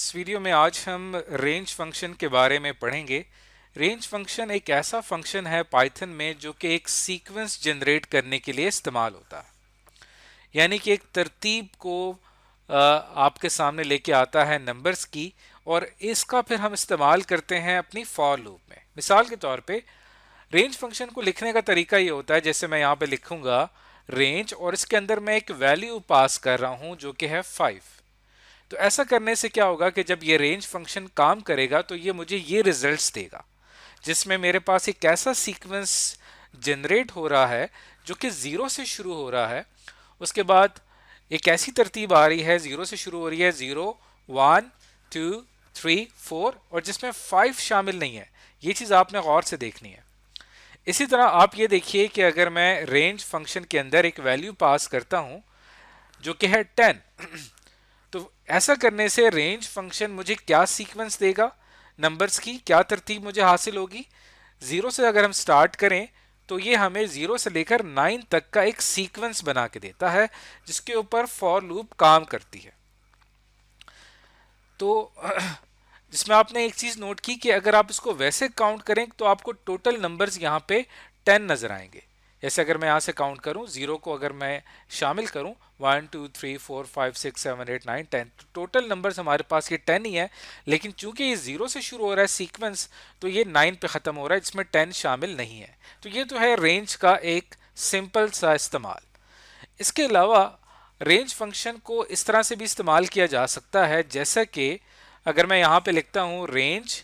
इस वीडियो में आज हम रेंज फंक्शन के बारे में पढ़ेंगे। रेंज फंक्शन एक ऐसा फंक्शन है पाइथन में जो कि एक सीक्वेंस जनरेट करने के लिए इस्तेमाल होता है, यानी कि एक तरतीब को आपके सामने लेके आता है नंबर्स की, और इसका फिर हम इस्तेमाल करते हैं अपनी फॉर लूप में। मिसाल के तौर पे रेंज फंक्शन को लिखने का तरीका ये होता है, जैसे मैं यहाँ पे लिखूंगा रेंज और इसके अंदर मैं एक वैल्यू पास कर रहा हूं जो कि है 5। तो ऐसा करने से क्या होगा कि जब ये रेंज फंक्शन काम करेगा तो ये मुझे ये रिजल्ट्स देगा, जिसमें मेरे पास एक ऐसा सीक्वेंस जनरेट हो रहा है जो कि जीरो से शुरू हो रहा है। उसके बाद एक ऐसी तरतीब आ रही है, जीरो से शुरू हो रही है, 0 1 2 3 4, और जिसमें 5 शामिल नहीं है। ये चीज़ आपने गौर से देखनी है। इसी तरह आप ये देखिए कि अगर मैं रेंज फंक्शन के अंदर एक वैल्यू पास करता हूं जो कि है 10, तो ऐसा करने से रेंज फंक्शन मुझे क्या सीक्वेंस देगा, नंबर्स की क्या तरतीब मुझे हासिल होगी। जीरो से अगर हम स्टार्ट करें तो ये हमें जीरो से लेकर 9 तक का एक सीक्वेंस बना के देता है, जिसके ऊपर फॉर लूप काम करती है। तो जिसमें आपने एक चीज नोट की कि अगर आप इसको वैसे काउंट करें तो आपको टोटल नंबर्स यहाँ पे 10 नजर आएंगे। जैसे अगर मैं यहाँ से काउंट करूं, जीरो को अगर मैं शामिल करूं, 1 2 3 4 5 6 7 8 9 10, तो टोटल नंबर्स हमारे पास ये 10 ही है। लेकिन चूंकि ये जीरो से शुरू हो रहा है सीक्वेंस, तो ये 9 पे खत्म हो रहा है, जिसमें 10 शामिल नहीं है। तो ये तो है रेंज का एक सिंपल सा इस्तेमाल। इसके अलावा रेंज फंक्शन को इस तरह से भी इस्तेमाल किया जा सकता है, जैसा कि अगर मैं यहाँ पे लिखता हूँ रेंज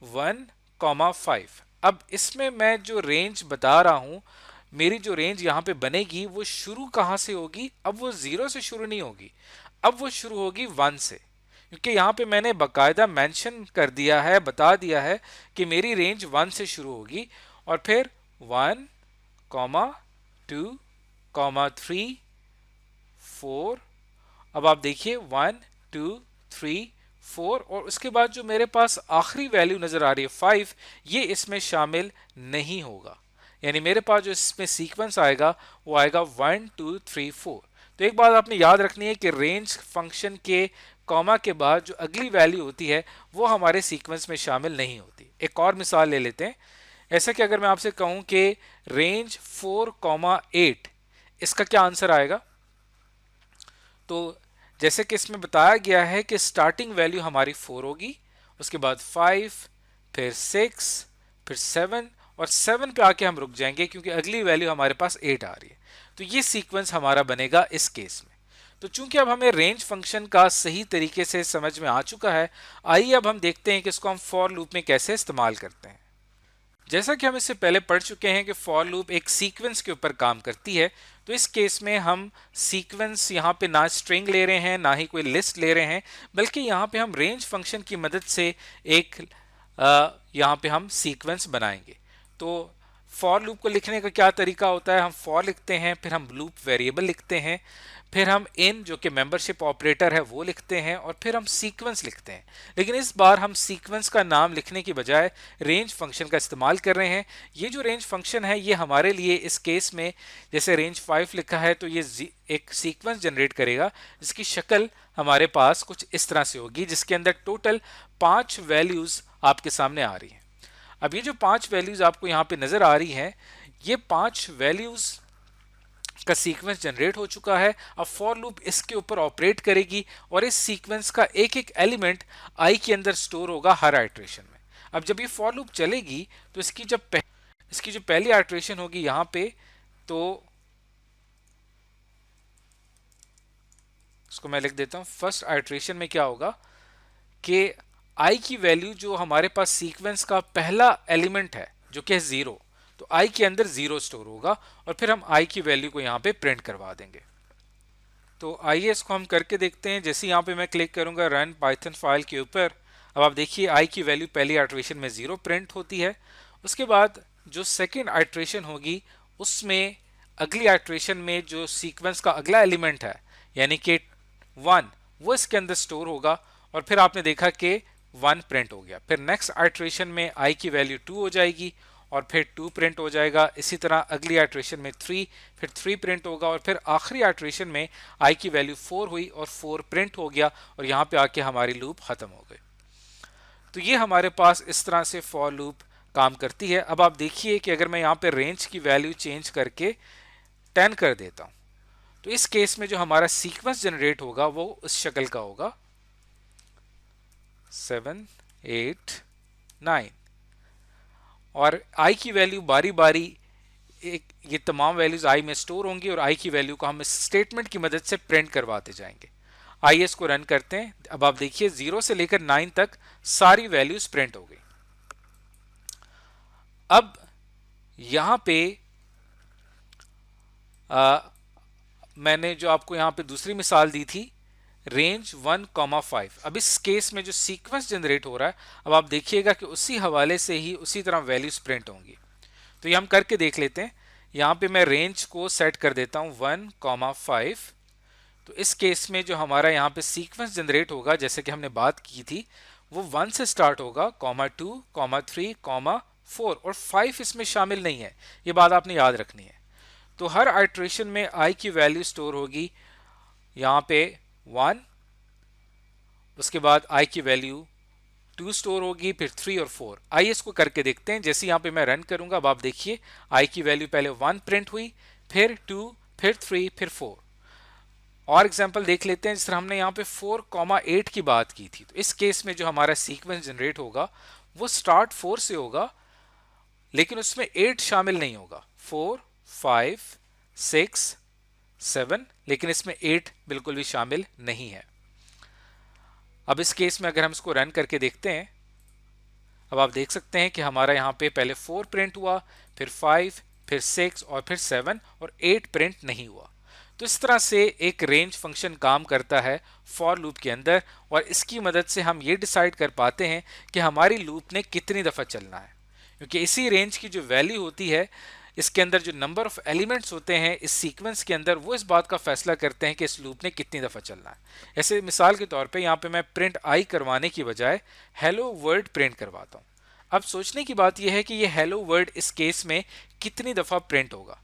1,5। अब इसमें मैं जो रेंज बता रहा हूँ, मेरी जो रेंज यहाँ पे बनेगी वो शुरू कहाँ से होगी। अब वो जीरो से शुरू नहीं होगी, अब वो शुरू होगी 1 से, क्योंकि यहाँ पे मैंने बाकायदा मेंशन कर दिया है, बता दिया है कि मेरी रेंज 1 से शुरू होगी, और फिर 1,2,3,4। अब आप देखिए 1 2 3 4, और उसके बाद जो मेरे पास आखिरी वैल्यू नजर आ रही है 5, ये इसमें शामिल नहीं होगा। यानी मेरे पास जो इसमें सीक्वेंस आएगा वो आएगा 1 2 3 4। तो एक बात आपने याद रखनी है कि रेंज फंक्शन के कॉमा के बाद जो अगली वैल्यू होती है वो हमारे सीक्वेंस में शामिल नहीं होती। एक और मिसाल ले लेते हैं। ऐसा कि अगर मैं आपसे कहूं कि रेंज 4,8, इसका क्या आंसर आएगा। तो जैसे कि इसमें बताया गया है कि स्टार्टिंग वैल्यू हमारी 4 होगी, उसके बाद 5, फिर 6, फिर 7, और 7 पे आके हम रुक जाएंगे क्योंकि अगली वैल्यू हमारे पास 8 आ रही है। तो ये सीक्वेंस हमारा बनेगा इस केस में। तो चूंकि अब हमें रेंज फंक्शन का सही तरीके से समझ में आ चुका है, आइए अब हम देखते हैं कि इसको हम फॉर लूप में कैसे इस्तेमाल करते हैं। जैसा कि हम इससे पहले पढ़ चुके हैं कि फॉर लूप एक सीक्वेंस के ऊपर काम करती है। तो इस केस में हम सीक्वेंस यहाँ पे ना स्ट्रिंग ले रहे हैं, ना ही कोई लिस्ट ले रहे हैं, बल्कि यहाँ पे हम रेंज फंक्शन की मदद से एक यहाँ पे हम सीक्वेंस बनाएंगे। तो फॉर लूप को लिखने का क्या तरीका होता है, हम फॉर लिखते हैं, फिर हम लूप वेरिएबल लिखते हैं, फिर हम इन जो कि मेंबरशिप ऑपरेटर है वो लिखते हैं, और फिर हम सीक्वेंस लिखते हैं। लेकिन इस बार हम सीक्वेंस का नाम लिखने की बजाय रेंज फंक्शन का इस्तेमाल कर रहे हैं। ये जो रेंज फंक्शन है ये हमारे लिए इस केस में, जैसे रेंज 5 लिखा है, तो ये एक सीक्वेंस जनरेट करेगा जिसकी शक्ल हमारे पास कुछ इस तरह से होगी, जिसके अंदर टोटल 5 वैल्यूज आपके सामने आ रही हैं। अब ये जो 5 वैल्यूज आपको यहाँ पे नजर आ रही हैं, ये 5 वैल्यूज का सीक्वेंस जनरेट हो चुका है। अब फॉर लूप इसके ऊपर ऑपरेट करेगी, और इस सीक्वेंस का एक एक एलिमेंट आई के अंदर स्टोर होगा हर आइट्रेशन में। अब जब ये फॉर लूप चलेगी तो इसकी जो पहली आइट्रेशन होगी यहाँ पे, तो इसको मैं लिख देता हूँ। फर्स्ट आइट्रेशन में क्या होगा कि आई की वैल्यू जो हमारे पास सीक्वेंस का पहला एलिमेंट है जो कि है 0, तो आई के अंदर 0 स्टोर होगा, और फिर हम आई की वैल्यू को यहाँ पे प्रिंट करवा देंगे। तो आइए इसको हम करके देखते हैं। जैसे यहाँ पे मैं क्लिक करूंगा रन पाइथन फाइल के ऊपर, अब आप देखिए आई की वैल्यू पहली आइट्रेशन में 0 प्रिंट होती है। उसके बाद जो सेकेंड आइट्रेशन होगी उसमें अगली आइट्रेशन में जो सीक्वेंस का अगला एलिमेंट है यानी कि 1, वो इसके अंदर स्टोर होगा, और फिर आपने देखा कि 1 प्रिंट हो गया। फिर नेक्स्ट आइट्रेशन में आई की वैल्यू 2 हो जाएगी, और फिर 2 प्रिंट हो जाएगा। इसी तरह अगली आइट्रेशन में 3, फिर 3 प्रिंट होगा और फिर आखिरी आइट्रेशन में आई की वैल्यू 4 हुई और 4 प्रिंट हो गया और यहाँ पे आके हमारी लूप खत्म हो गई। तो ये हमारे पास इस तरह से फॉर लूप काम करती है। अब आप देखिए कि अगर मैं यहाँ पे रेंज की वैल्यू चेंज करके 10 कर देता हूँ तो इस केस में जो हमारा सीक्वेंस जनरेट होगा वो उस शक्ल का होगा 7, 8, 9 और आई की वैल्यू बारी बारी ये तमाम वैल्यूज आई में स्टोर होंगी और आई की वैल्यू को हम इस स्टेटमेंट की मदद से प्रिंट करवाते जाएंगे। आइए इसको रन करते हैं। अब आप देखिए 0 से लेकर 9 तक सारी वैल्यूज प्रिंट हो गई। अब यहां पे मैंने जो आपको यहां पे दूसरी मिसाल दी थी रेंज 1,5। अब इस केस में जो सीक्वेंस जनरेट हो रहा है, अब आप देखिएगा कि उसी हवाले से ही उसी तरह वैल्यूज प्रिंट होंगी। तो ये हम करके देख लेते हैं। यहां पे मैं रेंज को सेट कर देता हूं 1,5। तो इस केस में जो हमारा यहाँ पे सीक्वेंस जनरेट होगा जैसे कि हमने बात की थी वो 1 से स्टार्ट होगा, ,2, ,3, ,4 और 5 इसमें शामिल नहीं है। ये बात आपने याद रखनी है। तो हर आइट्रेशन में आई की वैल्यू स्टोर होगी यहाँ पे 1, उसके बाद आई की वैल्यू 2 स्टोर होगी, फिर 3 और 4। आइए इसको करके देखते हैं। जैसे यहाँ पे मैं रन करूंगा अब आप देखिए आई की वैल्यू पहले 1 प्रिंट हुई, फिर 2, फिर 3, फिर 4। और एग्जांपल देख लेते हैं। जिस तरह हमने यहाँ पे 4,8 की बात की थी, तो इस केस में जो हमारा सीक्वेंस जनरेट होगा वो स्टार्ट 4 से होगा लेकिन उसमें 8 शामिल नहीं होगा। 4, 5, 6, 7 लेकिन इसमें 8 बिल्कुल भी शामिल नहीं है। अब इस केस में अगर हम इसको रन करके देखते हैं, अब आप देख सकते हैं कि हमारा यहाँ पे पहले 4 प्रिंट हुआ, फिर 5, फिर 6 और फिर 7 और 8 प्रिंट नहीं हुआ। तो इस तरह से एक रेंज फंक्शन काम करता है फॉर लूप के अंदर और इसकी मदद से हम ये डिसाइड कर पाते हैं कि हमारी लूप ने कितनी दफ़ा चलना है, क्योंकि इसी रेंज की जो वैल्यू होती है इसके अंदर जो नंबर ऑफ एलिमेंट्स होते हैं इस सीक्वेंस के अंदर वो इस बात का फैसला करते हैं कि इस लूप ने कितनी दफ़ा चलना है। ऐसे मिसाल के तौर पे यहाँ पे मैं प्रिंट आई करवाने की बजाय हेलो वर्ड प्रिंट करवाता हूँ। अब सोचने की बात यह है कि ये हेलो वर्ड इस केस में कितनी दफ़ा प्रिंट होगा।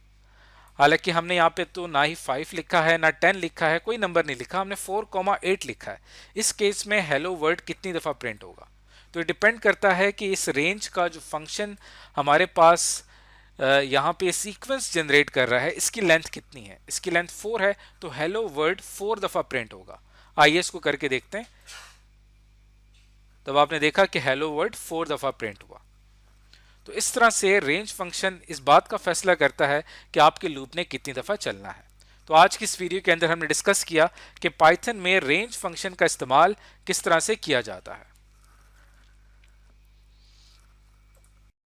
हालांकि हमने यहाँ पे तो ना ही 5 लिखा है ना 10 लिखा है, कोई नंबर नहीं लिखा, हमने 4,8 लिखा है। इस केस में हेलो वर्ड कितनी दफ़ा प्रिंट होगा तो ये डिपेंड करता है कि इस रेंज का जो फंक्शन हमारे पास यहाँ पे सीक्वेंस जनरेट कर रहा है इसकी लेंथ कितनी है। इसकी लेंथ 4 है तो हेलो वर्ड 4 दफ़ा प्रिंट होगा। आइए इसको करके देखते हैं। तब आपने देखा कि हेलो वर्ड 4 दफ़ा प्रिंट हुआ। तो इस तरह से रेंज फंक्शन इस बात का फैसला करता है कि आपके लूप ने कितनी दफ़ा चलना है। तो आज की इस वीडियो के अंदर हमने डिस्कस किया कि पाइथन में रेंज फंक्शन का इस्तेमाल किस तरह से किया जाता है।